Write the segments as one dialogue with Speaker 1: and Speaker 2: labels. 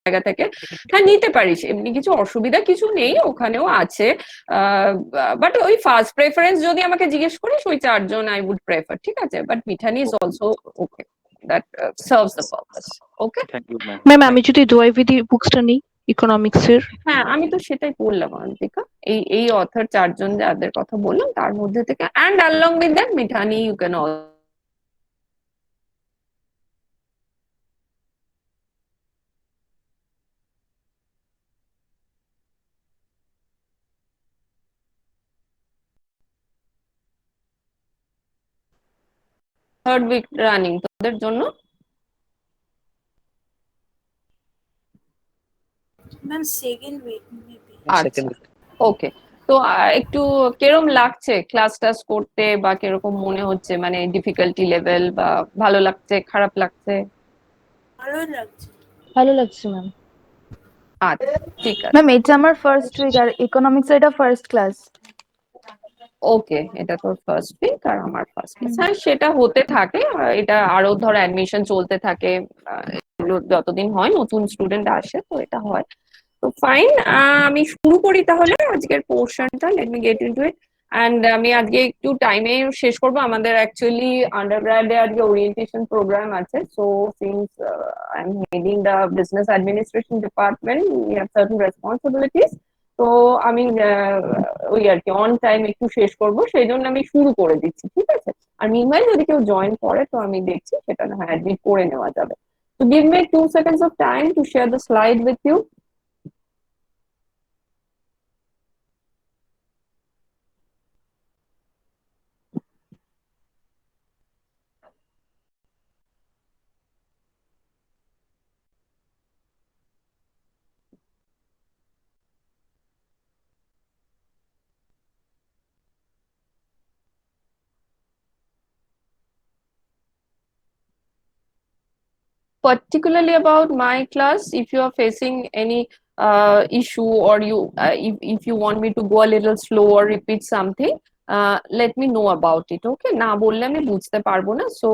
Speaker 1: জায়গা থেকে হ্যাঁ নিতে পারিস, এমনি কিছু অসুবিধা কিছু নেই, ওখানেও আছে। বাট ওই ফার্স্ট প্রেফারেন্স যদি আমাকে জিজ্ঞেস করিস ওই 4 জন আই উড প্রেফার, ঠিক আছে, but Mithani is also okay, that serves the purpose. Okay
Speaker 2: thank you ma'am.
Speaker 3: Ma'am আমি যদি দোয়াইবিধি বুকসটা নিই ইকোনমিক্স এর,
Speaker 1: হ্যাঁ আমি তো সেটাই বললাম অন্তিকা, এই এই অথর 4 জন যাদের কথা বললাম তার মধ্যে থেকে, and along with that Mithani you can all third week running তোদের জন্য।
Speaker 4: Ma'am second week maybe.
Speaker 1: আচ্ছা ওকে। তো একটু কিরম লাগছে ক্লাস টাস করতে, বা কিরকম মনে হচ্ছে, মানে ডিফিকাল্টি লেভেল, বা ভালো লাগছে খারাপ লাগছে?
Speaker 4: ভালো লাগছে।
Speaker 5: ভালো লাগছে ম্যাম।
Speaker 1: আচ্ছা ঠিক আছে,
Speaker 5: ম্যাম এটা আমার ফার্স্ট উইক, আর ইকোনমিক্স এটা ফার্স্ট ক্লাস।
Speaker 1: ওকে এটা তোর ফার্স্ট উইক আর আমার ফার্স্ট ক্লাস, হ্যাঁ সেটা হতে থাকে, এটা আরো ধর অ্যাডমিশন চলতে থাকে, এগুলো যতদিন হয় নতুন স্টুডেন্ট আসে তো এটা হয়। তো ফাইন, আমি শুরু করি তাহলে আজকের পোর্শনটা, let me gate into it. And আমি আজকে একটু টাইমে শেষ করবো, আমাদের অ্যাকচুয়ালি আন্ডারগ্রাডে আজকে ওরিয়েন্টেশন প্রোগ্রাম আছে, so since I am heading the business administration department, we have certain responsibilities. তো আমি ওই আর কি অন টাইম একটু শেষ করবো, সেই জন্য আমি শুরু করে দিচ্ছি, ঠিক আছে। আর মিনওয়াইল যদি কেউ জয়েন করে তো আমি দেখছি সেটা না হয় অ্যাডমিট করে নেওয়া যাবে। তো give me 2 seconds of time to share the slide with you. Particularly about my class, if you are facing any issue, or if you want me to go a little slow or repeat something, let me know about it, okay? না বললে আমি বুঝতে পারবো না, so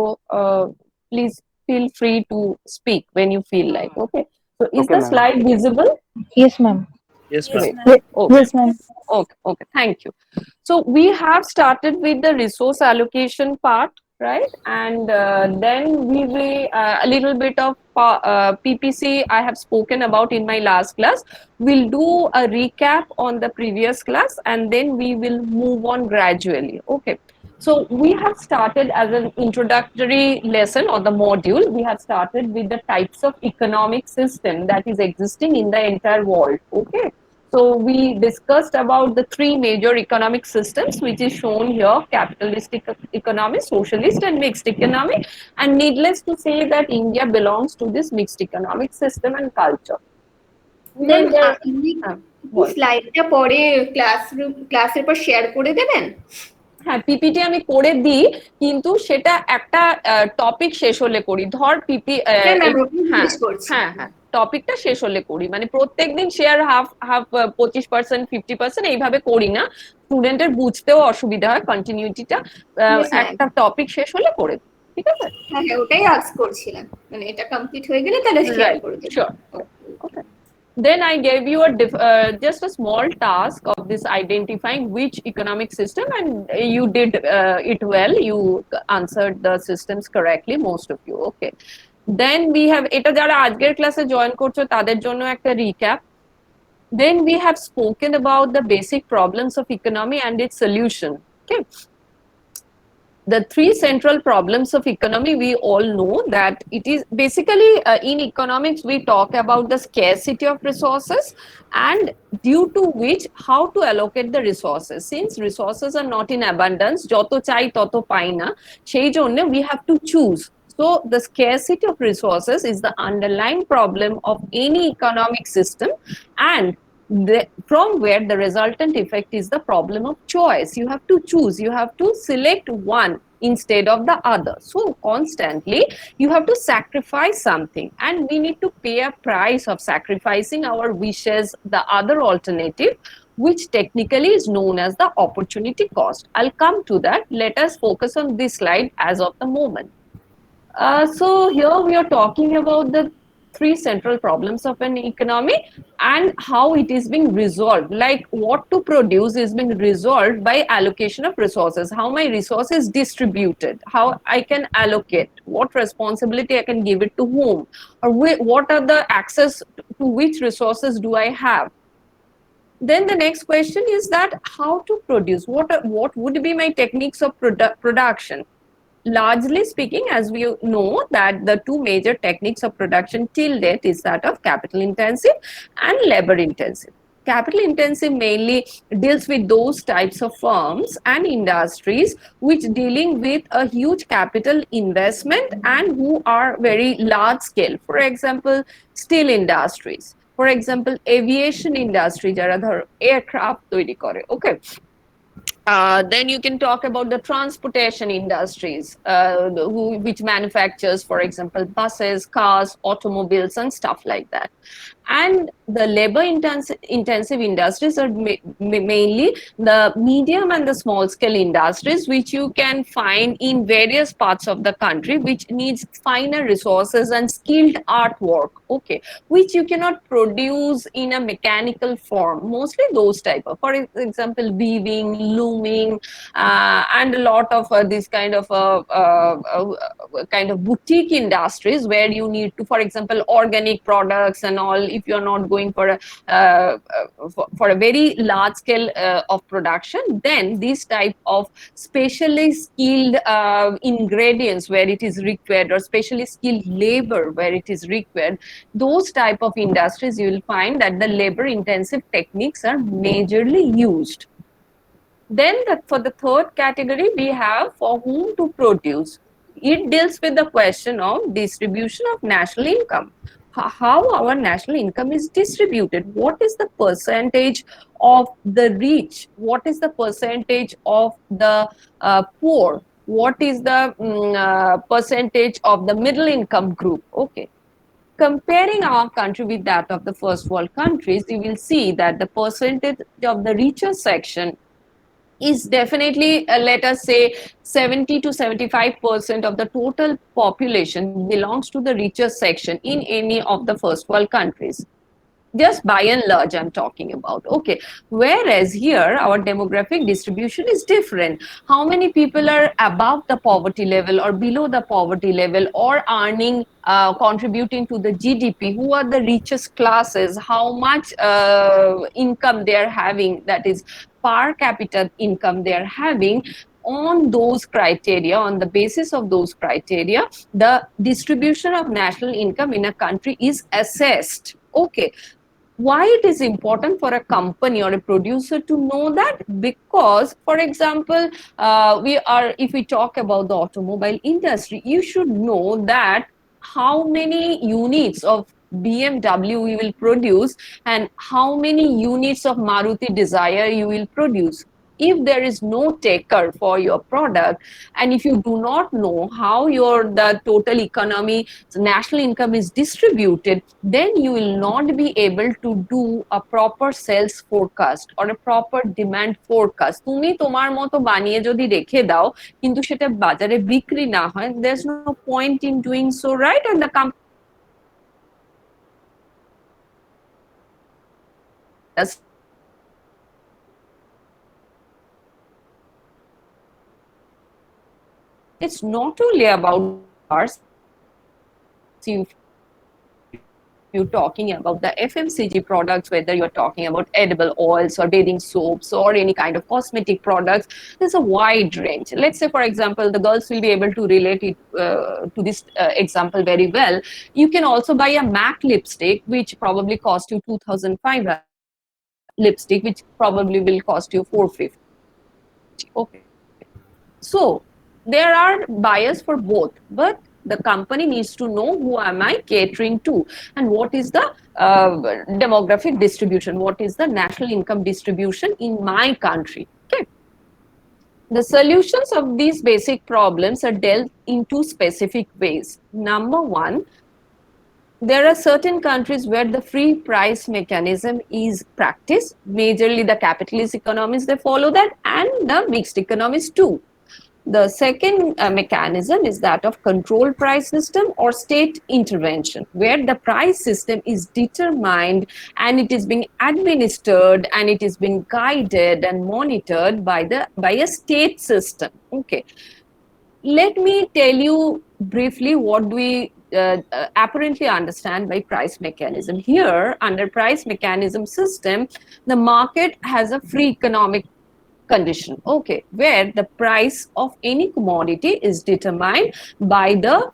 Speaker 1: please feel free to speak when you feel like, okay? So is
Speaker 2: Okay,
Speaker 1: the
Speaker 2: ma'am.
Speaker 1: slide visible?
Speaker 5: Yes ma'am.
Speaker 2: Yes,
Speaker 4: Yes,
Speaker 2: ma'am.
Speaker 4: ma'am.
Speaker 1: Okay.
Speaker 5: Yes ma'am.
Speaker 1: Okay, thank you. So we have started with the resource allocation part, right? And then we will a little bit of PPC I have spoken about in my last class. We'll do a recap on the previous class, and then we will move on gradually. Okay. So we have started as an introductory lesson or the module. We have started with the types of economic system that is existing in the entire world. Okay. So we discussed about the 3 major economic systems, which is shown here: capitalistic economy, socialist, and mixed economy. And needless to say that India belongs to this mixed economic system and culture. Then there, what?
Speaker 6: স্লাইডটা পরে ক্লাসের পর share করে দেবেন?
Speaker 1: হ্যাঁ PPT আমি করে দিই, কিন্তু সেটা একটা টপিক শেষ হলে করি, ধর পিপি
Speaker 6: হ্যাঁ ম্যাম
Speaker 1: হ্যাঁ
Speaker 6: করছি।
Speaker 1: হ্যাঁ হ্যাঁ টপিকটা শেষ হলে করি, মানে প্রত্যেকদিন শেয়ার হাফ হাফ 25%, 50% এইভাবে করি না, স্টুডেন্টের বুঝতেও অসুবিধা হয় কন্টিনিউটিটা,
Speaker 6: Yes, ma'am.
Speaker 1: একটা টপিক শেষ হলে করে দিই, ঠিক আছে?
Speaker 6: হ্যাঁ হ্যাঁ ওটাই আস্ক করছিলাম, মানে এটা কমপ্লিট হয়ে গেলে তাহলে শেয়ার
Speaker 1: Right,
Speaker 6: করে দেবেন।
Speaker 1: sure. Okay. Then I gave you just a small task of this identifying which economic system, and you did it well. You answered the systems correctly, most of you. Okay. Then we have এটা যারা আজকের ক্লাসে join করছো তাদের জন্য একটা recap. Then we have spoken about the basic problems of economy and its solution. Okay. The 3 central problems of economy, we all know that it is basically in economics we talk about the scarcity of resources, and due to which how to allocate the resources. Since resources are not in abundance, joto chai toto pai na, সেই জন্য we have to choose. So the scarcity of resources is the underlying problem of any economic system, and from where the resultant effect is the problem of choice. You have to choose, you have to select one instead of the other. So constantly you have to sacrifice something, and we need to pay a price of sacrificing our wishes, the other alternative, which technically is known as the opportunity cost. I'll come to that. Let us focus on this slide as of the moment. So here we are talking about the three central problems of an economy and how it is being resolved. Like what to produce is being resolved by allocation of resources, how my resource is distributed, how I can allocate, what responsibility I can give it to whom, or what are the access to which resources do I have. Then the next question is that how to produce, what would be my techniques of production. Largely speaking, as we know that the two major techniques of production till date is that of capital intensive and labor intensive. Capital intensive mainly deals with those types of firms and industries which dealing with a huge capital investment and who are very large scale. For example, steel industries, for example, aviation industry, যারা ধর aircraft তৈরি করে, okay. Then you can talk about the transportation industries, which manufactures, for example, buses, cars, automobiles, and stuff like that. And the labor intensive industries are mainly the medium and the small scale industries, which you can find in various parts of the country, which needs finer resources and skilled artwork, okay, which you cannot produce in a mechanical form. Mostly those type of, for example, weaving, looming, and a lot of these kind of boutique industries where you need to, for example, organic products and all. If you're not going for a very large scale of production, then this type of specially skilled ingredients where it is required, or specially skilled labor where it is required, those type of industries, you will find that the labor intensive techniques are majorly used. Then for the third category, we have for whom to produce. It deals with the question of distribution of national income. How our national income is distributed. What is the percentage of the rich? What is the percentage of the poor? What is the percentage of the middle income group? Okay. Comparing our country with that of the first world countries, you will see that the percentage of the richer section is definitely, let us say, 70 to 75% of the total population belongs to the richer section in any of the first world countries. Just by and large I'm talking about, okay. Whereas here our demographic distribution is different. How many people are above the poverty level or below the poverty level, or earning, contributing to the GDP, who are the richest classes, how much income they are having, that is per capita income they are having. On those criteria, on the basis of those criteria, the distribution of national income in a country is assessed, okay. Why it is important for a company or a producer to know that? Because, for example, if we talk about the automobile industry, you should know that how many units of BMW you will produce and how many units of Maruti Dzire you will produce. If there is no taker for your product, and if you do not know how the total economy, national income is distributed, then you will not be able to do a proper sales forecast or a proper demand forecast. তুমি তোমার মতো বানিয়ে যদি রেখে দাও কিন্তু সেটা বাজারে বিক্রি না হয়, there's no point in doing so, right? And the company it's not only about cars. If you're talking about the FMCG products, whether you're talking about edible oils or bathing soaps or any kind of cosmetic products, there's a wide range. Let's say, for example, the girls will be able to relate it to this example very well. You can also buy a MAC lipstick, which probably cost you 2,500, lipstick, which probably will cost you 450. Okay. So there are buyers for both, but the company needs to know who am I catering to and what is the demographic distribution, what is the national income distribution in my country. Okay. The solutions of these basic problems are dealt in two specific ways. Number one, there are certain countries where the free price mechanism is practiced. Majorly the capitalist economies, they follow that, and the mixed economies too. The second mechanism is that of control price system or state intervention, where the price system is determined and it is being administered and it is being guided and monitored by a state system. Okay, let me tell you briefly what we apparently understand by price mechanism. Here, under price mechanism system, the market has a free economic condition, okay, where the price of any commodity is determined by the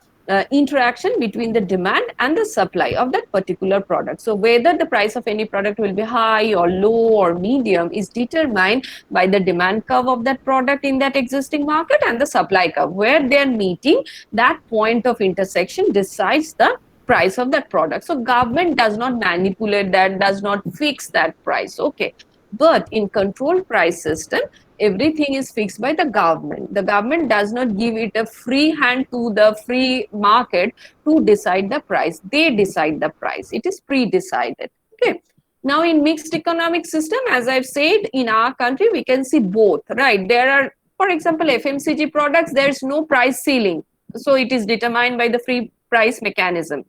Speaker 1: interaction between the demand and the supply of that particular product. So whether the price of any product will be high or low or medium is determined by the demand curve of that product in that existing market and the supply curve, where they are meeting that point of intersection decides the price of that product. So government does not manipulate that, does not fix that price, okay. But in controlled price system, everything is fixed by the government. The government does not give it a free hand to the free market to decide the price. They decide the price. It is pre-decided. Okay. Now in mixed economic system, as I've said, in our country, we can see both, right? There are, for example, FMCG products, there's no price ceiling. So it is determined by the free price mechanism.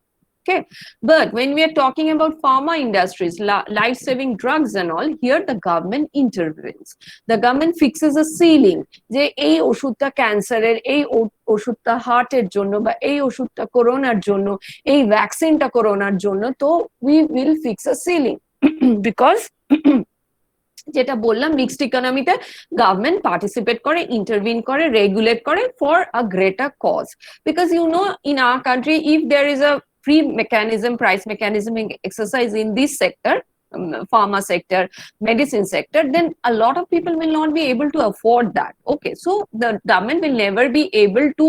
Speaker 1: Okay, but when we are talking about pharma industries, life-saving drugs and all, here the government intervenes. The government fixes a ceiling. যে এই ওষুধটা ক্যান্সারের, এই ওষুধটা হার্টের জন্য, বা এই ওষুধটা করোনার জন্য, এই ভ্যাকসিনটা করোনার জন্য, তো we will fix a ceiling because যেটা বললাম মিক্সড ইকোনমিতে গভর্নমেন্ট পার্টিসিপেট করে, ইন্টারভিন করে, রেগুলেট করে for a greater cause, because you know in our country if there is a free mechanism, price mechanism exercise in this sector, pharma sector, medicine sector, then a lot of people will not be able to afford that. Okay, so the government will never be able to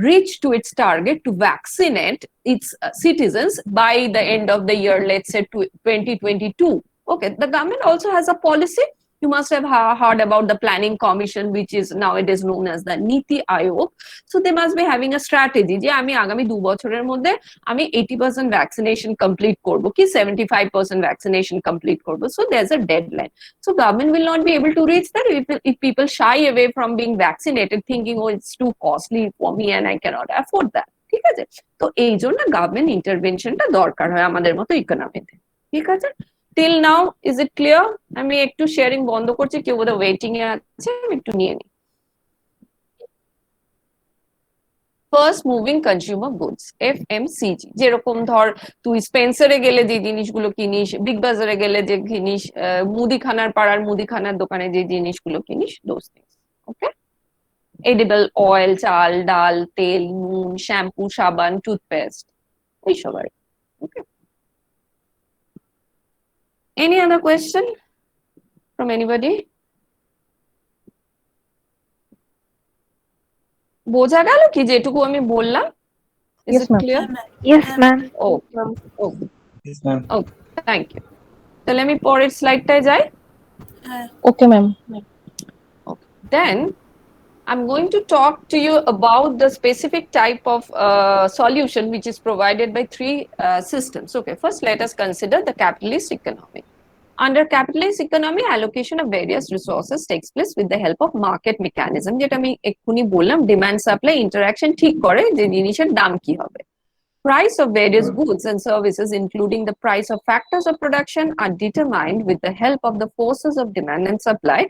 Speaker 1: reach to its target to vaccinate its citizens by the end of the year, let's say 2022. Okay, the government also has a policy. You must have heard about the planning commission, which is nowadays known as the Niti Aayog. So they must be having a strategy যে আমি আগামী 2 বছরের মধ্যে আমি 80% vaccination complete করব কি 75% vaccination complete করব. So there's a deadline. So government will not be able to reach that if people shy away from being vaccinated thinking, oh, it's too costly for me and I cannot afford that. ঠিক আছে, তো এই জন্য government ইন্টারভেনশনটা দরকার হয় আমাদের মতো ইকোনমিতে. ঠিক আছে, till now is it clear? আমি একটু শেয়ারিং বন্ধ করছি, কেউ বোধহয় ওয়েটিং এ আছে, আমি একটু নিয়ে নিই. First moving consumer goods, FMCG, যেরকম ধর তুই স্পেন্সারে গেলে যে জিনিসগুলো কিনিস, বিগ বাজারে গেলে যে কিনিস, মুদিখানার পাড়ার মুদিখানার দোকানে যে জিনিসগুলো কিনিস, those things. Okay, edible oil, চাল, ডাল, তেল, নুন, শ্যাম্পু, সাবান, টুথপেস্ট, এইসব আর. ওকে, any other question from anybody? বোঝা গেল কি যেটুকু আমি বললাম? Is
Speaker 5: Yes,
Speaker 1: it
Speaker 5: ma'am.
Speaker 1: clear?
Speaker 3: Yes, ma'am.
Speaker 1: Oh,
Speaker 2: Yes, ma'am.
Speaker 1: okay, thank you. তাহলে আমি পরের স্লাইডটায় যাই.
Speaker 5: Okay, ma'am.
Speaker 1: Then I'm going to talk to you about the specific type of solution which is provided by three systems. Okay, first let us consider the capitalist economy. Under capitalist economy, allocation of various resources takes place with the help of market mechanism. যেটা আমি এক্ষুনি বললাম, demand supply interaction ঠিক করে যে জিনিসের দাম কি হবে. Price of various goods and services, including the price of factors of production, are determined with the help of the forces of demand and supply.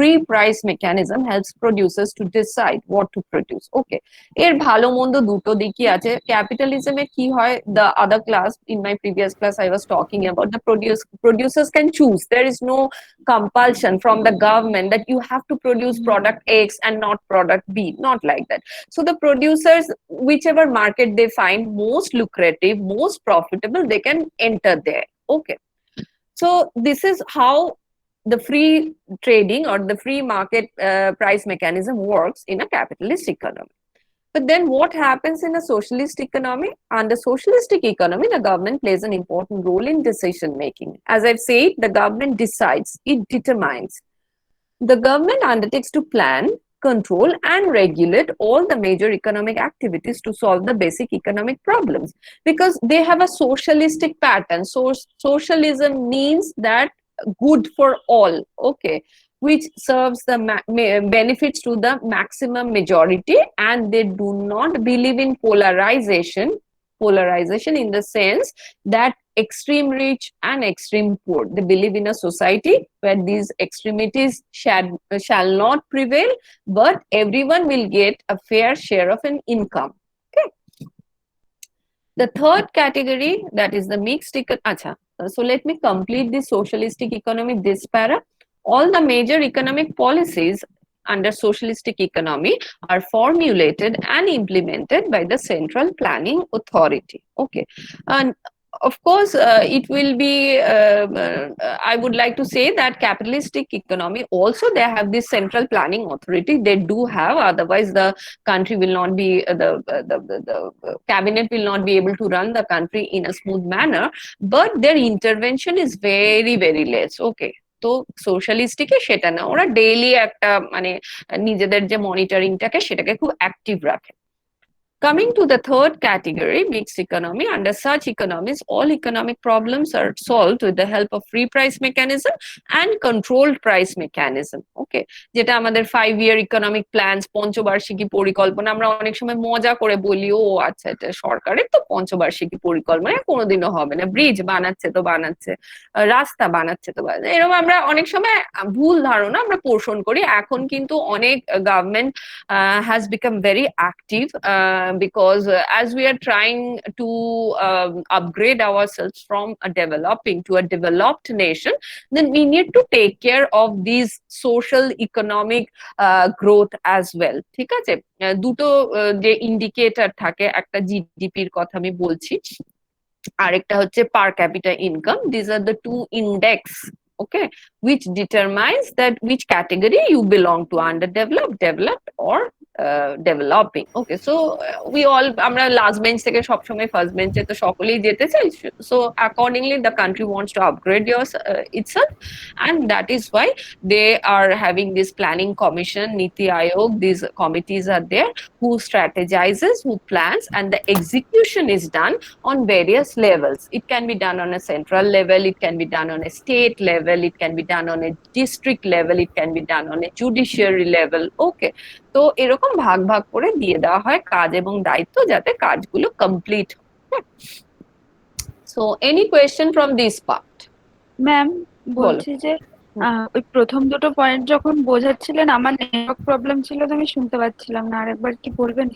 Speaker 1: Free price mechanism helps producers to decide what to produce. Okay, এর ভালো মন্দ দুটো দিকই আছে. ক্যাপিটালিজমে কি হয়, the other class, in my previous class I was talking about, the producers can choose. There is no compulsion from the government that you have to produce product X and not product B, not like that. So the producers, whichever market they find most lucrative, most profitable, they can enter there. Okay, so this is how the free trading or the free market price mechanism works in a capitalist economy. But then what happens in a socialist economy? Under socialistic economy, the government plays an important role in decision making. As I've said, the government decides, it determines. The government undertakes to plan, control and regulate all the major economic activities to solve the basic economic problems, because they have a socialistic pattern. So socialism means that good for all. Okay, which serves the benefits to the maximum majority, and they do not believe in polarization in the sense that extreme rich and extreme poor. They believe in a society where these extremities shall not prevail, but everyone will get a fair share of an income. Okay. The third category, that is the mixed so let me complete the socialistic economy this para. All the major economic policies under socialistic economy are formulated and implemented by the central planning authority. Okay. And of course, it will be, I would like to say that capitalistic economy also, they have this central planning authority. They do have, otherwise the country will not be, the cabinet will not be able to run the country in a smooth manner, but their intervention is very, very less. Okay. তো সোশ্যালিস্টিকে সেটা না, ওরা daily একটা মানে নিজেদের যে মনিটরিংটাকে সেটাকে খুব অ্যাক্টিভ রাখে। Coming to the third category, mixed economy, under such economies, all economic problems are solved with the help of free price mechanism and controlled price mechanism. Okay, যেটা আমাদের 5-year economic plans, পঞ্চবার্ষিকী পরিকল্পনা, আমরা অনেক সময় মজা করে বলি, ও আচ্ছা এটা সরকারের তো পঞ্চবার্ষিকী পরিকল্পনা কোনোদিনও হবে না, ব্রিজ বানাচ্ছে তো বানাচ্ছে, রাস্তা বানাচ্ছে তো বানাচ্ছে, এরকম আমরা অনেক সময় ভুল ধারণা আমরা পোষণ করি। এখন কিন্তু অনেক government has become very active, because as we are trying to upgrade ourselves from a developing to a developed nation, then we need to take care of these social economic growth as well. ঠিক আছে, দুটো যে indicator থাকে, একটা জিডিপির কথা আমি বলছি, আরেকটা হচ্ছে per capita income. This are the two index, okay, which determines that which category you belong to, underdeveloped, developed, or developing. Okay, so we all, আমরা লাস্ট বেঞ্চ থেকে সবসময় ফার্স্ট বেঞ্চে তো সকলেই যেতে চাই, so accordingly the country wants to upgrade itself, and that is why they are having this planning commission, Niti Aayog, these committees are there who strategizes, who plans, and the execution is done on various levels. It can be done on a central level, it can be done on a state level, it can be done on a district level, it can be done on a judiciary level. Okay, তো এরকম ভাগ ভাগ করে দিয়ে দেওয়া হয় কাজ এবং দায়িত্ব, যাতে কাজগুলো কমপ্লিট হয়। So any question from this part?
Speaker 7: Ma'am বলছি যে ওই প্রথম দুটো পয়েন্ট যখন বোঝাচ্ছিলেন আমার নেটওয়ার্ক প্রবলেম ছিল, তো আমি শুনতে পাচ্ছিলাম না, আরেকবার কি বলবেন?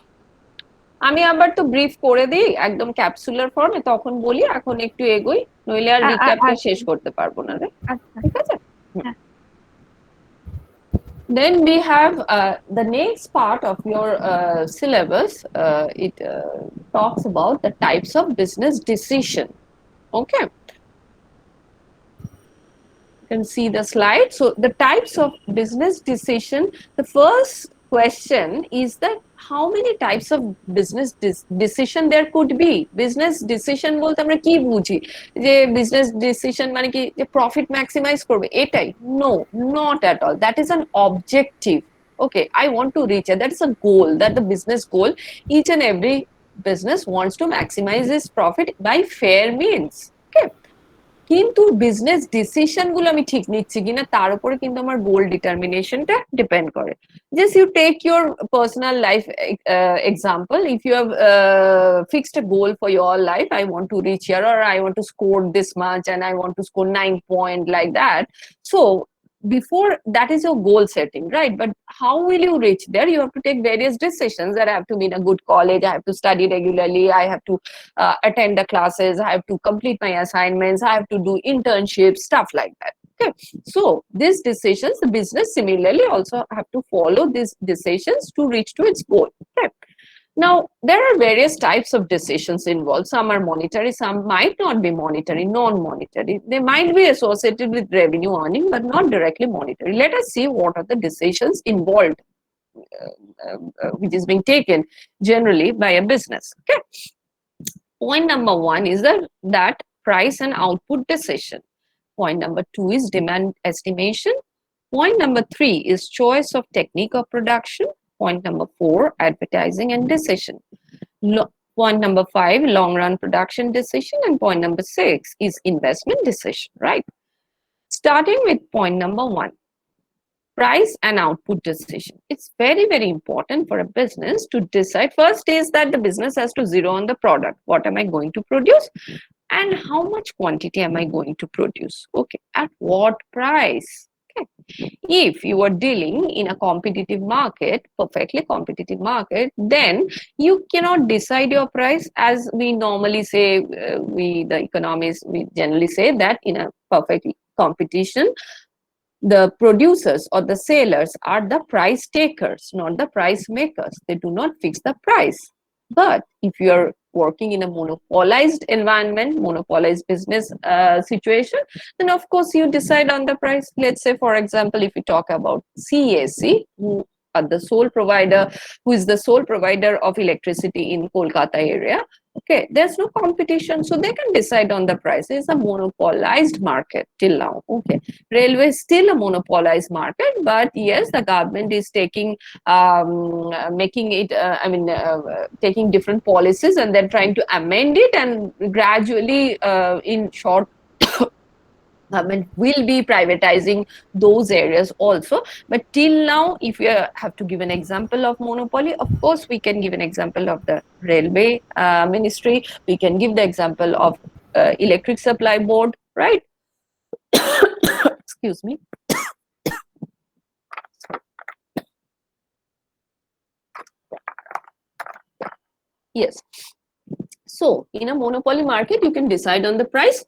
Speaker 1: আমি আবার তো ব্রিফ করে দিই একদম ক্যাপসুলার ফর্মে, তখন বলি, এখন একটু এগোই, নইলে আর রিক্যাপটা শেষ করতে পারবো না রে। ঠিক আছে। Then we have the next part of your syllabus. It talks about the types of business decision. Okay. You can see the slide. So the types of business decision, the first question is that how many types of business decision there could be? Business decision বলতে আমরা কি বুঝি? যে business decision মানে কি যে profit maximize করবে এটাই? No, not at all. That is an objective. Okay, I want to reach it. That is a goal, that the business goal. Each and every business wants to maximize its profit by fair means. Okay. কিন্তু business decision গুলো আমি ঠিক নিচ্ছি কিনা তার উপরে কিন্তু আমার গোল ডিটারমিনেশনটা ডিপেন্ড করে। Just you take your personal life example, if you have fixed a goal for your life, I want to reach here, or I want to score this much and I want to score 9 point, like that. So before that is your goal setting, right? But how will you reach there? You have to take various decisions, that I have to be in a good college, I have to study regularly, I have to attend the classes, I have to complete my assignments, I have to do internships, stuff like that. Okay, so these decisions, the business similarly also have to follow these decisions to reach to its goal. Okay. Now, there are various types of decisions involved. Some are monetary, some might not be monetary, non-monetary. They might be associated with revenue earning, but not directly monetary. Let us see what are the decisions involved, which is being taken generally by a business. Okay. Point number 1 is that price and output decision. Point number 2 is demand estimation. Point number 3 is choice of technique of production. Point number 4, advertising and decision. Point number 5, long run production decision. And point number 6 is investment decision, right? Starting with point number 1. price and output decision. It's very, very important for a business to decide. First is that the business has to zero on the product. What am I going to produce? And how much quantity am I going to produce? Okay, at what price? Okay. If you are dealing in a competitive market, perfectly competitive market, then you cannot decide your price. As we normally say, the economists, we generally say that in a perfect competition, the producers or the sellers are the price takers, not the price makers. They do not fix the price. But if you are working in a monopolized environment, monopolized business situation, then of course you decide on the price. Let's say, for example, if we talk about CAC, who are the sole provider, who is the sole provider of electricity in Kolkata area. Okay, there's no competition, so they can decide on the price. It's a monopolized market till now. Okay, railway is still a monopolized market, but yes, the government is taking making it taking different policies and then trying to amend it, and gradually in short government will be privatizing those areas also. But till now, if you have to give an example of monopoly, of course we can give an example of the railway ministry, we can give the example of electric supply board, right? Excuse me. Yes. So in a monopoly market, you can decide on the price.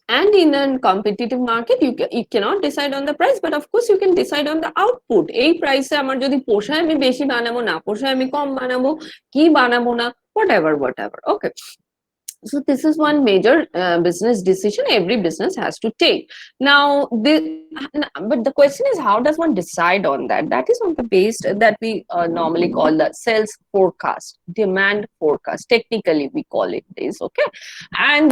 Speaker 1: And in a competitive market, you cannot decide on the price, but of course you can decide on the output. এই price আমার যদি পোষায় আমি বেশি বানাবো, না পোষায় আমি কম বানাবো, কি বানাবো না, whatever. Okay. So this is one major business decision every business has to take. Now, but the question is, how does one decide on that? That is on the base that we normally call the sales forecast, demand forecast. Technically, we call it this. Okay, and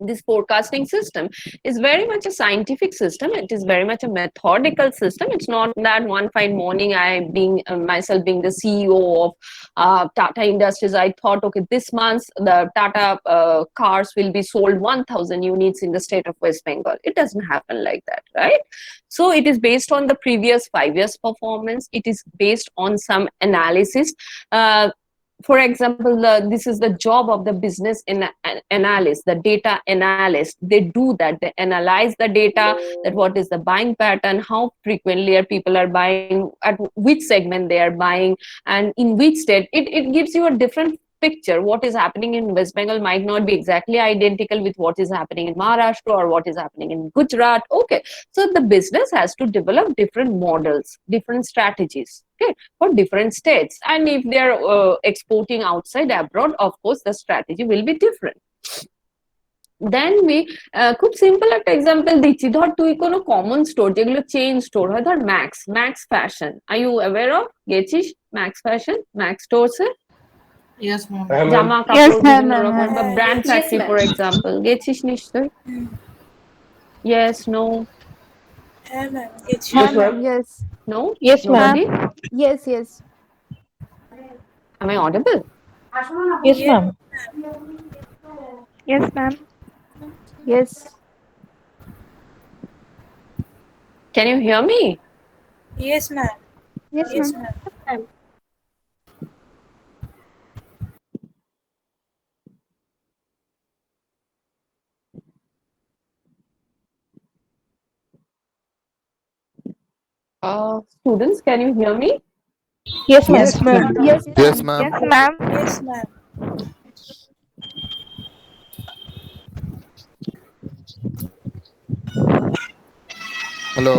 Speaker 1: this forecasting system is very much a scientific system. It is very much a methodical system. It's not that one fine morning myself being the CEO of Tata Industries, I thought, okay, this month the Tata cars will be sold 1,000 units in the state of West Bengal. It doesn't happen like that, right? So it is based on the previous 5 years performance. It is based on some analysis. For example, this is the job of the business analyst, the data analyst. They do that. They analyze the data, that what is the buying pattern, how frequently people are buying, at which segment they are buying, and in which state. It gives you a different picture. What is happening in West Bengal might not be exactly identical with what is happening in Maharashtra or what is happening in Gujarat. Okay, so the business has to develop different models, different strategies, okay, for different states. And if they are exporting outside abroad, of course the strategy will be different. Then we খুব simple একটা example দিচ্ছি। ধর তুই কোনো common store, যেগুলো chain store হয়, ধর Max Fashion, are you aware of? গেছিস ম্যাক্স ফ্যাশন, ম্যাক্স স্টোরসে?
Speaker 2: Yes, ma'am.
Speaker 1: জামা কাপড় বিভিন্ন রকম, বা ব্র্যান্ড ফ্যাক্টরি ফর এক্সাম্পল, গেছিস নিশ্চয়? Yes, no?
Speaker 5: Yes, ma'am. Yes.
Speaker 1: No?
Speaker 5: Yes, ma'am.
Speaker 1: Nobody?
Speaker 5: Yes.
Speaker 1: Am I audible?
Speaker 5: Yes, ma'am.
Speaker 7: Yes, ma'am.
Speaker 5: Yes.
Speaker 1: Can you hear me?
Speaker 4: Yes, ma'am.
Speaker 7: Yes,
Speaker 4: Yes,
Speaker 7: ma'am.
Speaker 4: ma'am.
Speaker 1: Students, can you hear me?
Speaker 5: Yes, ma'am.
Speaker 2: Yes, ma'am.
Speaker 5: Yes,
Speaker 8: Yes, ma'am.
Speaker 7: Yes, ma'am.
Speaker 4: Yes, ma'am.
Speaker 8: Hello.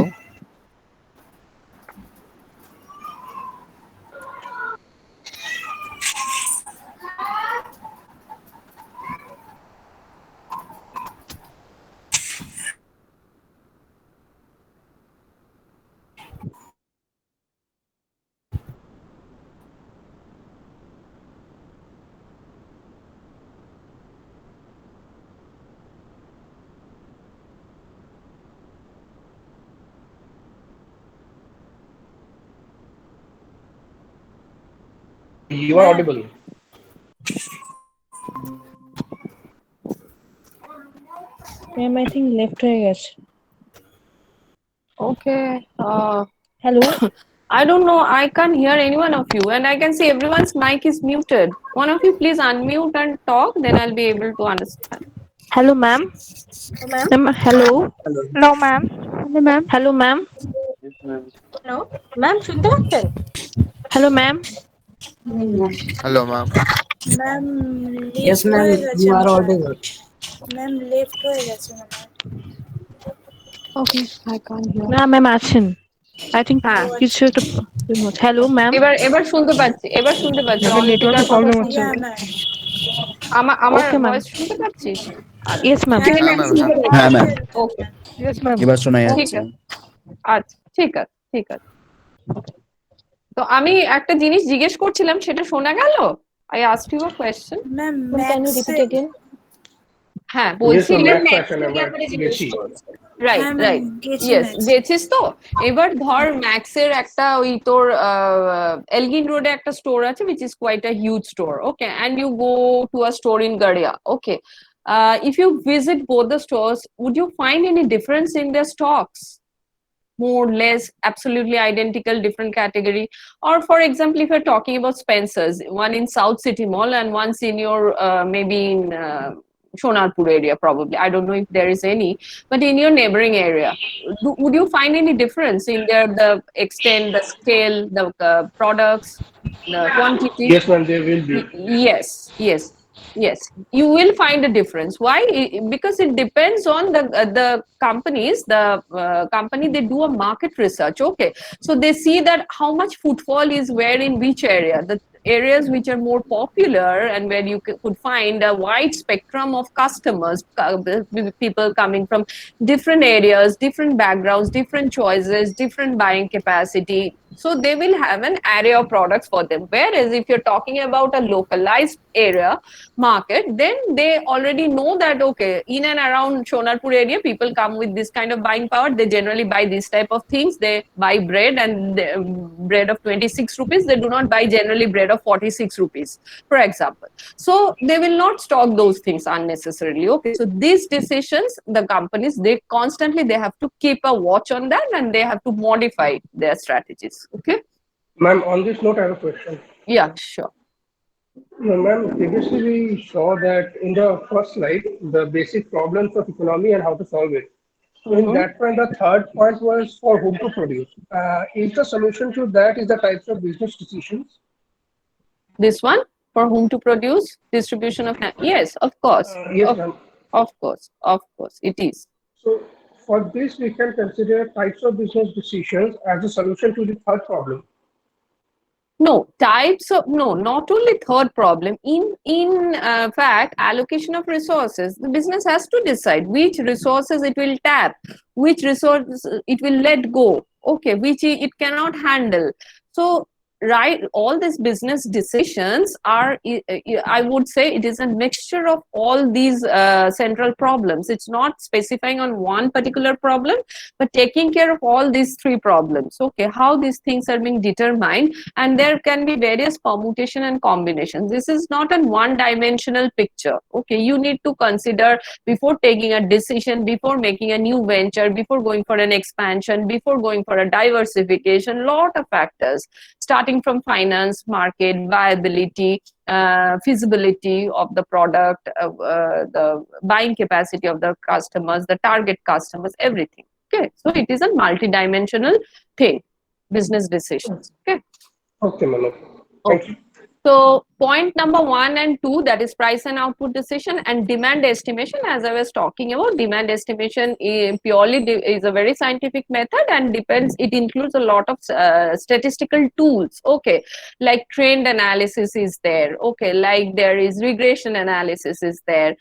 Speaker 2: You are audible.
Speaker 5: Ma'am, I think left হয়ে গেছে।
Speaker 1: Okay.
Speaker 5: Hello.
Speaker 1: I don't know. I can't hear any one of you, and I can see everyone's mic is muted. One of you, please unmute and talk. Then I'll be able to understand.
Speaker 3: Hello, ma'am. Ma'am, hello.
Speaker 5: Hello, ma'am.
Speaker 7: Hello, ma'am.
Speaker 3: Hello, ma'am.
Speaker 5: Hello. Ma'am, শুনতে পাচ্ছেন?
Speaker 3: Hello, ma'am.
Speaker 8: Hello, ma'am.
Speaker 4: Ma'am
Speaker 2: Yes,
Speaker 4: lift
Speaker 2: ma'am.
Speaker 4: হয়ে গেছে
Speaker 2: You are
Speaker 4: মনে হয়
Speaker 2: audible.
Speaker 4: Ma'am left হয়ে গেছে মনে হয়
Speaker 1: Okay, I can't hear.
Speaker 3: না ম্যাম আছেন আই থিঙ্ক
Speaker 1: হ্যাঁ,
Speaker 3: কিছু একটা হ্যালো ম্যাম
Speaker 1: এবার শুনতে পাচ্ছি। এবার শুনতে পাচ্ছি।
Speaker 2: তাদের
Speaker 1: অনিন্দিতার
Speaker 2: নেটওয়ার্কের
Speaker 1: কথা
Speaker 2: প্রবলেম হচ্ছে।
Speaker 1: শুনতে
Speaker 4: ইয়া ম্যাম
Speaker 1: আমার
Speaker 3: ওকে ম্যাম
Speaker 1: ভয়েস শুনতে পাচ্ছিস? আচ্ছা,
Speaker 3: ইয়েস ম্যাম
Speaker 4: হ্যাঁ
Speaker 8: হ্যাঁ
Speaker 4: ম্যাম
Speaker 8: ম্যাম,
Speaker 4: শুনতে
Speaker 8: হ্যাঁ।
Speaker 9: হ্যাঁ ম্যাম,
Speaker 4: পাচ্ছি
Speaker 1: ওকে,
Speaker 3: ইয়েস ম্যাম
Speaker 9: এবার শোনা
Speaker 1: ঠিক
Speaker 9: যাচ্ছে।
Speaker 1: আছে। আচ্ছা, ঠিক আছে, ঠিক আছে। তো আমি একটা জিনিস জিজ্ঞেস করছিলাম, সেটা শোনা গেল? I asked you a question.
Speaker 4: Ma'am
Speaker 5: Can you
Speaker 4: ম্যাথসে
Speaker 5: repeat again?
Speaker 1: হ্যাঁ,
Speaker 2: Yes,
Speaker 1: বলছি
Speaker 2: ma'am.
Speaker 1: যে
Speaker 2: Math question আমরা গেছি।
Speaker 1: রাইট,
Speaker 4: হ্যাঁ ম্যাম
Speaker 1: রাইট।
Speaker 4: গেছি
Speaker 1: ইয়েস,
Speaker 4: ম্যাথস
Speaker 1: গেছিস তো? এবার ধর ম্যাক্সের একটা ওই তোর এলগিন রোডে একটা স্টোর আছে which is quite a huge store, okay, and you go to a store in Garia, okay. If you visit both the stores, would you find any difference in their stocks? More, less, absolutely identical, different category? Or for example, if you're talking about Spencer's, one in South City Mall and one's in your maybe in Shonarpur area, probably. I don't know if there is any, but in your neighboring area, would you find any difference in the extent, the scale, the products, the quantity?
Speaker 2: Yes, ma'am. There will be.
Speaker 1: Yes, yes, yes. You will find a difference. Why? Because it depends on the companies. The company, they do a market research. Okay, so they see that how much footfall is where in which area. The areas which are more popular and where you could find a wide spectrum of customers, people coming from different areas, different backgrounds, different choices, different buying capacity. So they will have an array of products for them. Whereas if you're talking about a localized area market, then they already know that, okay, in and around Shonarpur area, people come with this kind of buying power. They generally buy this type of things. They buy bread, and bread of 26 rupees. They do not buy generally bread of 46 rupees, for example. So they will not stock those things unnecessarily. Okay, so these decisions, the companies, they constantly, they have to keep a watch on that, and they have to modify their strategies. Okay.
Speaker 2: Ma'am, on this note, I have a question.
Speaker 1: Yeah, sure.
Speaker 2: No, ma'am, previously we saw that in the first slide, the basic problems of economy and how to solve it. So in that point, the third point was for whom to produce. Is the solution to that is the types of business decisions?
Speaker 1: This one, for whom to produce, distribution of yes, of course.
Speaker 2: Yes, ma'am.
Speaker 1: Of course, it is.
Speaker 2: So for this, we can consider types of business decisions as a solution to the third problem.
Speaker 1: No, types of, no, not only third problem. In fact, allocation of resources, the business has to decide which resources it will tap, which resources it will let go, okay, which it cannot handle. So right, all these business decisions are, I would say, it is a mixture of all these central problems. It's not specifying on one particular problem, but taking care of all these three problems. Okay, how these things are being determined, and there can be various permutation and combinations. This is not a one dimensional picture. Okay, you need to consider before taking a decision, before making a new venture, before going for an expansion, before going for a diversification, lot of factors, starting from finance, market, viability, feasibility of the product, the buying capacity of the customers, the target customers, everything. Okay, so it is a multi-dimensional thing, business decisions. Okay.
Speaker 2: Okay, ma'am. Thank you.
Speaker 1: So point number 1 and 2, that is price and output decision, and demand estimation. As I was talking about, demand estimation purely is a very scientific method and depends. It includes a lot of statistical tools. Okay, like trend analysis is there. Okay, like there is regression analysis is there.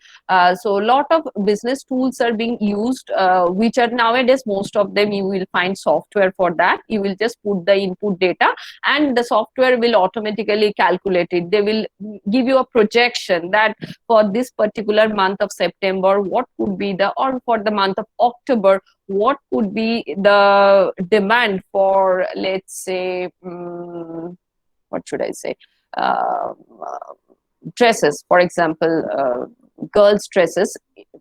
Speaker 1: So a lot of business tools are being used, which are nowadays, most of them you will find software for that. You will just put the input data, and the software will automatically calculate it. They will give you a projection that for this particular month of September, what could be the, or for the month of October, what could be the demand for, let's say, what should I say, dresses, for example, girls' dresses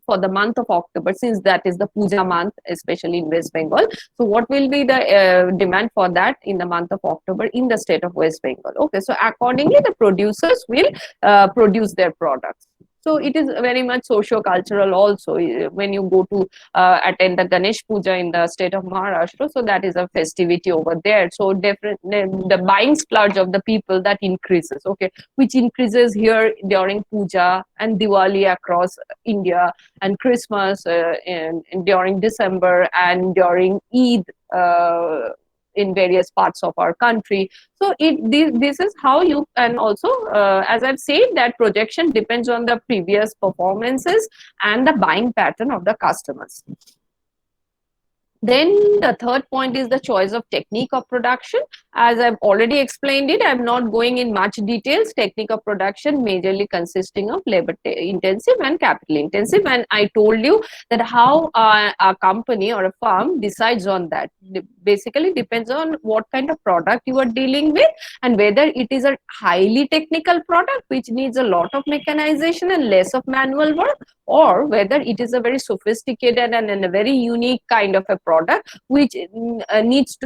Speaker 1: for the month of October, since that is the puja month, especially in West Bengal. So what will be the demand for that in the month of October in the state of West Bengal? Okay, so accordingly the producers will produce their products. So it is very much socio-cultural also. When you go to attend the Ganesh Puja in the state of Maharashtra, so that is a festivity over there. So definitely the buying splurge of the people that increases, okay, which increases here during Puja and Diwali across India, and Christmas during December, and during Eid in various parts of our country. So this is how you, and also as I've said, that projection depends on the previous performances and the buying pattern of the customers. Then the third point is the choice of technique of production. As I've already explained it, I'm not going in much details. Technique of production majorly consisting of labor intensive and capital intensive. And I told you that how a company or a firm decides on that. It basically depends on what kind of product you are dealing with, and whether it is a highly technical product which needs a lot of mechanization and less of manual work, or whether it is a very sophisticated and a very unique kind of a product which needs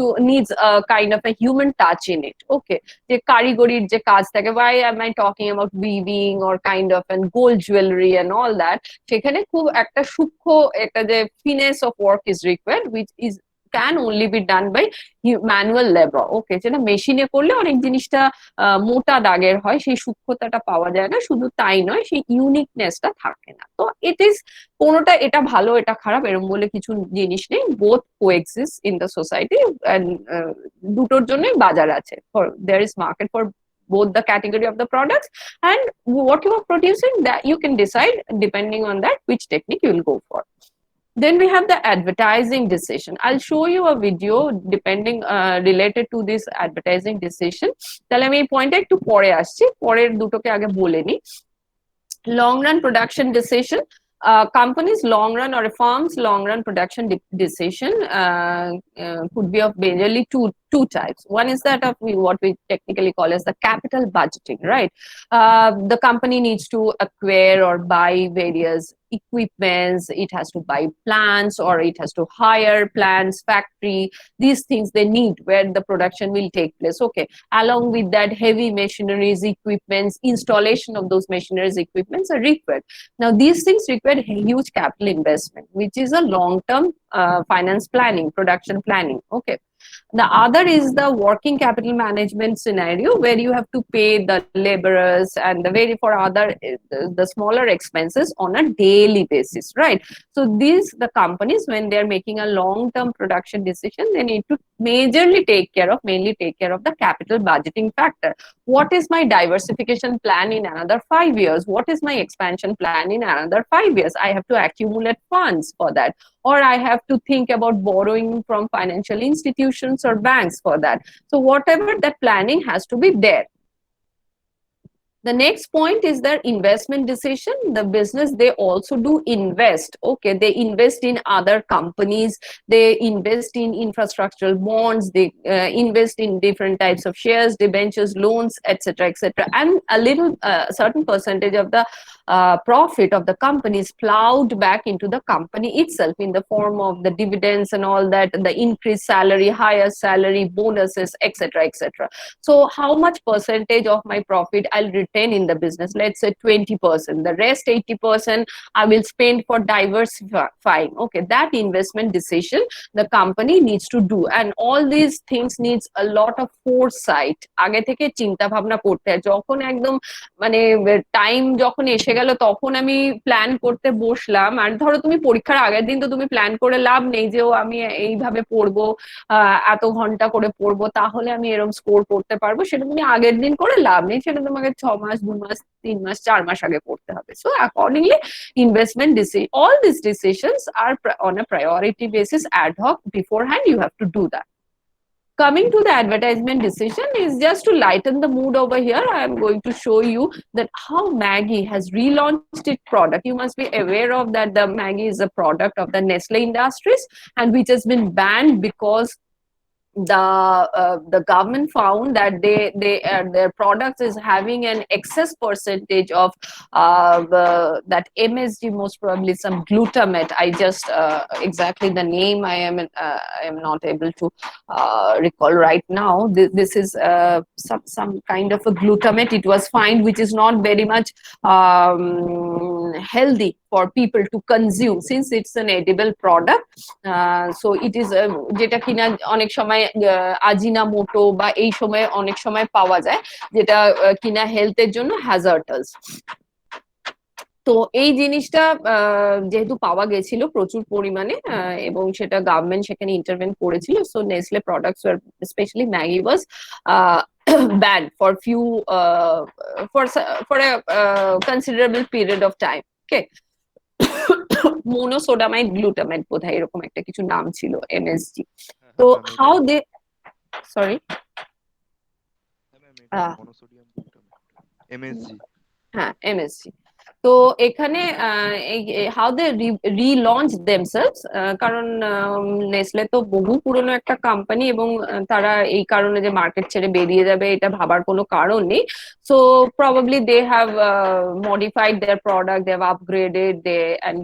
Speaker 1: a kind of a human touch in it. Okay, যে কারিগরির যে কাজ থাকে, why am I talking about weaving or kind of and gold jewelry and all that, সেখানে খুব একটা সূক্ষ্ম একটা যে finesse of work is required, which is can only be done by manual labor. Okay, যেটা মেশিনে করলে অনেক জিনিসটা মোটা দাগের হয়, সেই সূক্ষ্মতাটা পাওয়া যায় না। শুধু তাই নয়, সেই ইউনিকনেসটা থাকে না। তো ইট ইজ, কোনোটা এটা ভালো এটা খারাপ এরকম বলে কিছু জিনিস নেই। Both coexist in the society, and দুটোর জন্যই বাজার আছে। For there is market for both the category of the products, and what you are producing, that you can decide depending on that which technique you will go for. Then we have the advertising decision. I'll show you a video depending related to this advertising decision. তাহলে আমি এই পয়েন্টটা একটু পরে আসছি, পরের দুটোকে আগে বলে নি। Long run production decision. Companies long run or a firm's long run production decision could be of majorly two types. One is that of what we technically call as the capital budgeting, right? The company needs to acquire or buy various equipments, it has to buy plants, or it has to hire plants, factory, these things they need where the production will take place. Okay, along with that, heavy machineries, equipments, installation of those machineries, equipments are required. Now these things require huge capital investment, which is a long-term finance planning, production planning. Okay, the other is the working capital management scenario, where you have to pay the laborers and the for other the smaller expenses on a daily basis, right? So these, the companies, when they are making a long-term production decision, they need to mainly take care of the capital budgeting factor. What is my diversification plan in another 5 years? What is my expansion plan in another 5 years? I have to accumulate funds for that, or I have to think about borrowing from financial institutions or banks for that. So whatever that planning has to be there. The next point is their investment decision. The business, they also do invest. Okay, they invest in other companies, they invest in infrastructural bonds, they invest in different types of shares, debentures, loans, etc., etc., and a little certain percentage of the profit of the company is plowed back into the company itself in the form of the dividends and all that, the increased salary, higher salary, bonuses, etc., etc. So how much percentage of my profit I'll retain in the business? Let's say 20%. The rest 80% I will spend for diversifying. Okay, that investment decision the company needs to do, and all these things needs a lot of foresight. আগে থেকে চিন্তা ভাবনা করতে হয়। যখন একদম মানে time যখন এসে গেল, তখন আমি প্ল্যান করতে বসলাম, আর ধরো তুমি পরীক্ষার আগের দিন তো তুমি প্ল্যান করে লাভ নেই যে ও আমি এইভাবে পড়বো, এত ঘন্টা করে পড়বো, তাহলে আমি এরকম স্কোর করতে পারবো। সেটা তুমি আগের দিন করে লাভ নেই, সেটা তোমাকে 6 মাস, 2 মাস, 3 মাস, 4 মাস আগে করতে হবে। So accordingly, investment decision, all these decisions are on a priority basis, ad hoc, beforehand you have to do that. Coming to the advertisement decision is just to lighten the mood over here. I am going to show you that how Maggi has relaunched its product. You must be aware of that the Maggi is a product of the Nestle Industries, and which has been banned because the government found that their products is having an excess percentage of that MSG, most probably some glutamate. I just exactly the name I am not able to recall right now. This is some kind of a glutamate. It was found which is not very much healthy for people to consume since it's an edible product. So it is যেটা কিনা অনেক সময় Ajinomoto বা এই সময় অনেক সময় পাওয়া যায়, যেটা কিনা হেলথের জন্য হ্যাজার্ডাস। তো এই জিনিসটা যেহেতু পাওয়া গেছিল প্রচুর পরিমাণে এবং সেটা গভর্নমেন্ট সেখানে ইন্টারভেন করেছিল, so Nestle products were specially Maggi was banned for few for a considerable period of time. Okay. মোনোসোডামাইড গ্লুটামেট বোধহয় এরকম একটা কিছু নাম ছিল, এমএসজি। তো how they sorry
Speaker 8: monosodium glutamate MSG.
Speaker 1: হ্যাঁ, এমএসজি। তো এখানে হাউ দে রিলঞ্চ দেমসেলভস, কারণ নেসলে তো বহু পুরনো একটা কোম্পানি এবং তারা এই কারণে যে মার্কেট ছেড়ে বেরিয়ে যাবে এটা ভাবার কোনো কারণ নেই। So probably they have modified their product, they have upgraded,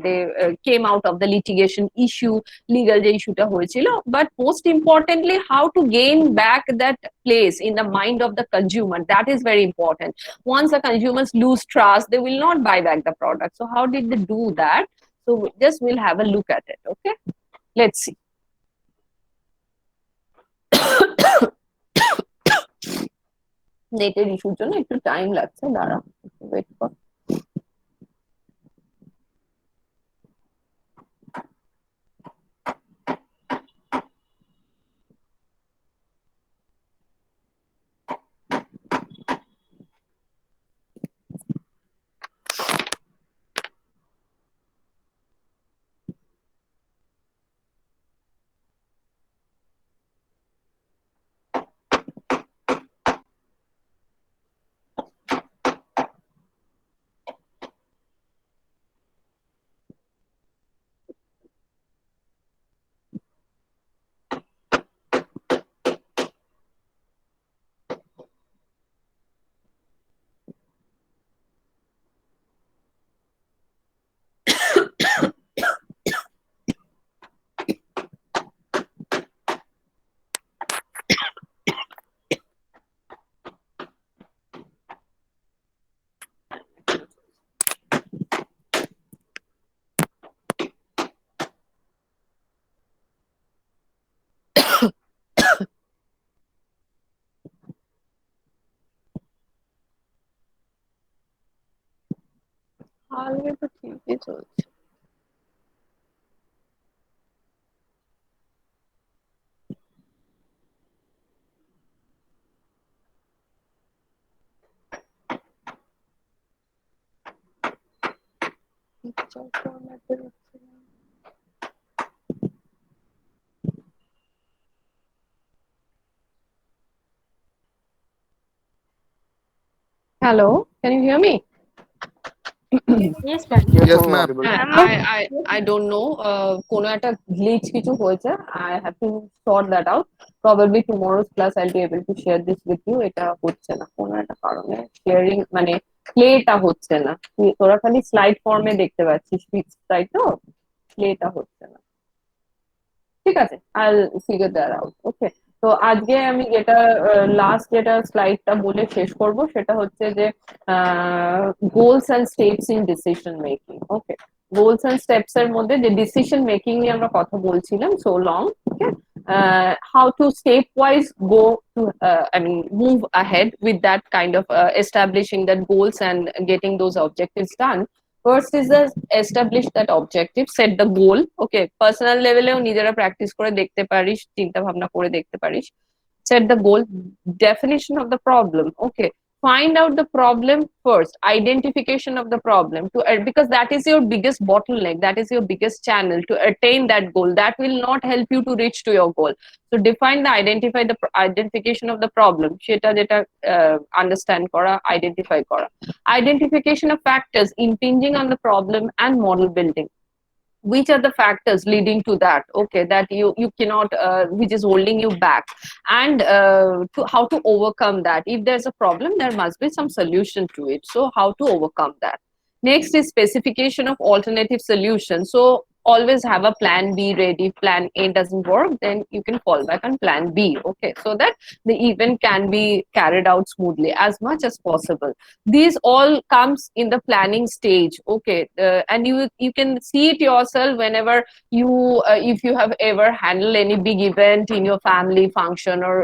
Speaker 1: they came out of the litigation issue, legal যে ইস্যুটা হয়েছিল। But most importantly how to gain back that place in the mind of the consumer, that is very important. Once the consumers lose trust, they will not buy back the product. So how did they do that? So just we'll have a look at it. Okay, let's see. নেটের ইস্যুর জন্য একটু time লাগছে, দাঁড়া wait কর। তাহলে তো ঠিকই চলছে। Hello, can you hear me?
Speaker 5: Yes, ma'am.
Speaker 8: Yes, ma'am.
Speaker 1: I don't know, কোনো একটা glitch কিছু হয়েছে, I have to sort that out. Probably tomorrow's class I'll be able to share this with you. এটা হচ্ছে না কোনো একটা কারণে, শেয়ারিং মানে প্লেটা হচ্ছে না। তোরা খালি স্লাইড ফর্মে দেখতে পাচ্ছিস, তাই তো? প্লেটা হচ্ছে না। ঠিক আছে, I'll figure that out. Okay. তো আজকে আমি যেটা লাস্ট যেটা স্লাইডটা বলে শেষ করব সেটা হচ্ছে যে goals and steps in decision making. Okay, goals and steps এর মধ্যে যে ডিসিশন মেকিং নিয়ে আমরা কথা বলছিলাম so long. Okay, how to step wise go to I mean move ahead with that kind of establishing that goals and getting those objectives done. First is the establish that objective, set the goal. Okay, personal level এও নিজেরা practice করে দেখতে পারিস, চিন্তা ভাবনা করে দেখতে পারিস। Set the goal, definition of the problem. Okay, find out the problem first, identification of the problem to because that is your biggest bottleneck, that is your biggest channel to attain that goal. That will not help you to reach to your goal. So define the identify the identification of the problem, সেটা যেটা understand করা, identify করা, identification of factors impinging on the problem and model building. which are the factors leading to that, okay, that you cannot which is holding you back, and how to overcome that. If there's a problem, there must be some solution to it, so how to overcome that. Next is specification of alternative solutions. So always have a plan B ready. If plan A doesn't work, then you can fall back on plan B, okay, so that the event can be carried out smoothly as much as possible. These all comes in the planning stage, okay, and you can see it yourself whenever you if you have ever handled any big event in your family function or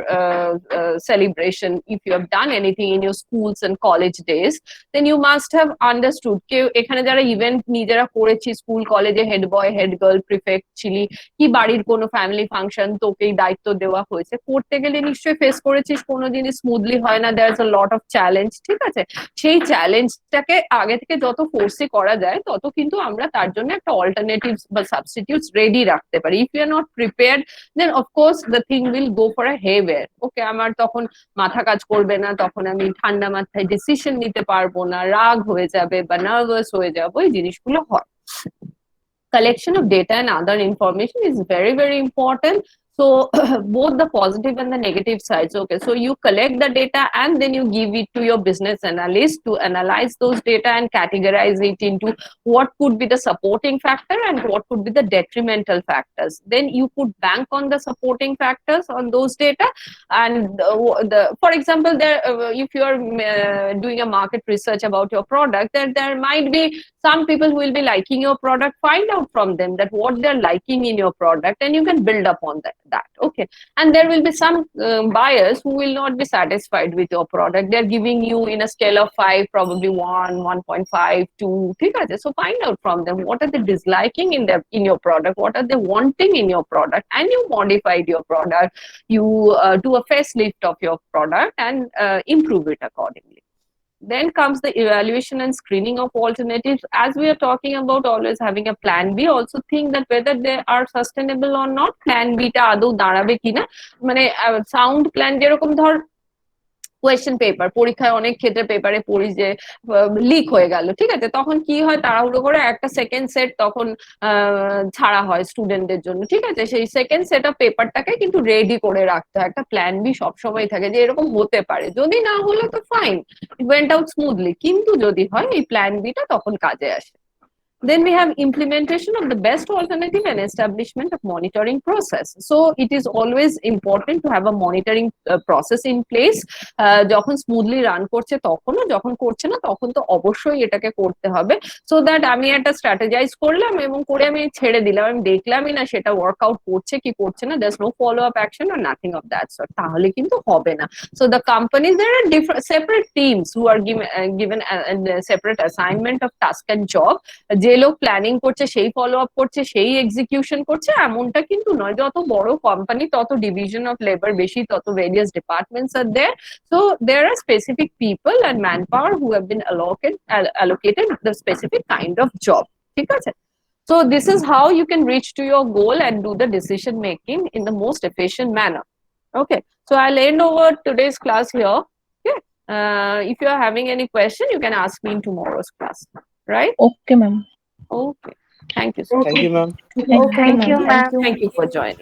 Speaker 1: celebration, if you have done anything in your schools and college days, then you must have understood কেউ এখানে যারা event নিজেরা করেছি school কলেজে head বয় head girl prefect ছিলি কি বাড়ির কোনো ফ্যামিলি ফাংশন তোকেই দায়িত্ব দেওয়া হয়েছে, করতে গেলে নিশ্চয়ই ফেস করেছিস কোনো জিনিস স্মুথলি হয় না, there is a lot of challenge, ঠিক আছে। সেই চ্যালেঞ্জটাকে আগে থেকে যত ফোর্সে করা যায় তত কিন্তু আমরা তার জন্য একটা অল্টারনেটিভস বা সাবস্টিটিউটস রেডি রাখতে পারি। If you are not prepared then of course the thing will go for a haywire, okay, আমার তখন মাথা কাজ করবে না, তখন আমি ঠান্ডা মাথায় ডিসিশন নিতে পারবো না, রাগ হয়ে যাবে বা নার্ভাস হয়ে যাবো, এই জিনিসগুলো হয়। Collection of data and other information is very, very important. So both the positive and the negative sides, okay, so you collect the data and then you give it to your business analyst to analyze those data and categorize it into what could be the supporting factor and what could be the detrimental factors. Then you could bank on the supporting factors on those data, and for example, there if you are doing a market research about your product, there might be some people who will be liking your product. Find out from them that what they're liking in your product, and you can build upon that, okay. And there will be some buyers who will not be satisfied with your product. They're giving you in a scale of 5 probably 1, 1.5, 2, ঠিক আছে? So find out from them what are they disliking in your product, what are they wanting in your product, and you modified your product, you do a facelift of your product and improve it accordingly. Then comes the evaluation and screening of alternatives. As we are talking about always having a plan B, also think that whether they are sustainable or not, plan B টা আদৌ দাঁড়াবে কিনা, মানে sound plan যেরকম ধর question paper, পরীক্ষায় অনেক ক্ষেত্রে পেপারে পড়ি যে লিক হয়ে গেল, ঠিক আছে, তখন কি হয় তাড়াহুড়ো করে একটা সেকেন্ড সেট তখন ছাড়া হয় স্টুডেন্টদের জন্য, ঠিক আছে, সেই সেকেন্ড সেট অফ পেপারটাকে কিন্তু রেডি করে রাখতে হয়, একটা প্ল্যান বি সবসময় থাকে যে এরকম হতে পারে, যদি না হলে তো fine, it went out smoothly, কিন্তু যদি হয় এই প্ল্যান বিটা তখন কাজে আসে। Then we have implementation of the best alternative and establishment of monitoring process. So it is always important to have a monitoring process in place. যখন smoothly run করছে তখনও, যখন করছে না তখন তো অবশ্যই এটাকে করতে হবে, সো দ্যাট আমি একটা স্ট্র্যাটেজাইজ করলাম এবং করে আমি ছেড়ে দিলাম, আমি দেখলামই না সেটা ওয়ার্কআউট করছে কি করছে না, there is no follow up action or nothing of that sort, তাহলে কিন্তু হবে না। So the companies, there are different separate teams who are given a separate assignment of task and job. যে লোক প্ল্যানিং করছে সেই ফলো আপ করছে সেই এক্সিকিউশন করছে এমনটা কিন্তু নয়, যত বড় কোম্পানি তত ডিভিশন অফ লেবার বেশি, তত various departments are there, so there are specific people and manpower who have been allocated the specific kind of job, ঠিক আছে। So this is how you can reach to your goal and do the decision making in the most efficient manner, okay. So I'll end over today's class here, okay. If you are having any question you can ask me in tomorrow's class, right?
Speaker 3: Okay, ma'am.
Speaker 1: Okay. Thank you so
Speaker 8: Thank you, ma'am.
Speaker 3: Thank you, ma'am.
Speaker 1: Thank you for joining.